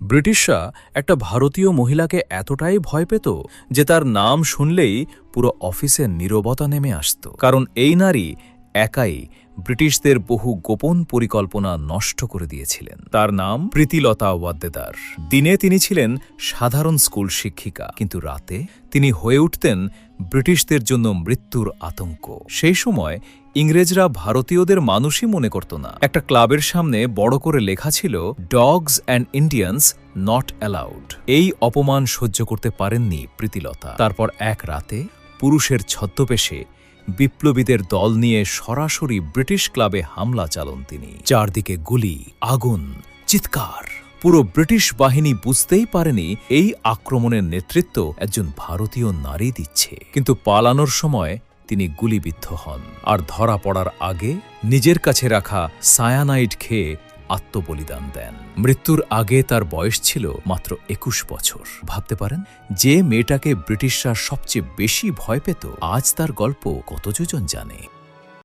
ব্রিটিশরা একটা ভারতীয় মহিলাকে এতটাই ভয় পেত যে তার নাম শুনলেই পুরো অফিসের নীরবতা নেমে আসত। কারণ এই নারী একাই ব্রিটিশদের বহু গোপন পরিকল্পনা নষ্ট করে দিয়েছিলেন। তার নাম প্রীতিলতা ওয়াদ্দেদার। দিনে তিনি ছিলেন সাধারণ স্কুল শিক্ষিকা, কিন্তু রাতে তিনি হয়ে উঠতেন ব্রিটিশদের জন্য মৃত্যুর আতঙ্ক। সেই সময় ইংরেজরা ভারতীয়দের মানুষই মনে করত না। একটা ক্লাবের সামনে বড় করে লেখা ছিল, dogs and Indians not allowed. এই অপমান সহ্য করতে পারেননি প্রীতিলতা। তারপর এক রাতে পুরুষের ছদ্মবেশে বিপ্লবীদের দল নিয়ে সরাসরি ব্রিটিশ ক্লাবে হামলা চালান তিনি। চারদিকে গুলি, আগুন, চিৎকার। পুরো ব্রিটিশ বাহিনী বুঝতেই পারেনি এই আক্রমণের নেতৃত্ব একজন ভারতীয় নারী দিচ্ছে। কিন্তু পালানোর সময় তিনি গুলিবিদ্ধ হন, আর ধরা পড়ার আগে নিজের কাছে রাখা সায়ানাইড খেয়ে আত্মবলিদান দেন। মৃত্যুর আগে তার বয়স ছিল মাত্র ২১ বছর। ভাবতে পারেন, যে মেয়েটাকে ব্রিটিশরা সবচেয়ে বেশি ভয় পেত, আজ তার গল্প কতজন জানে।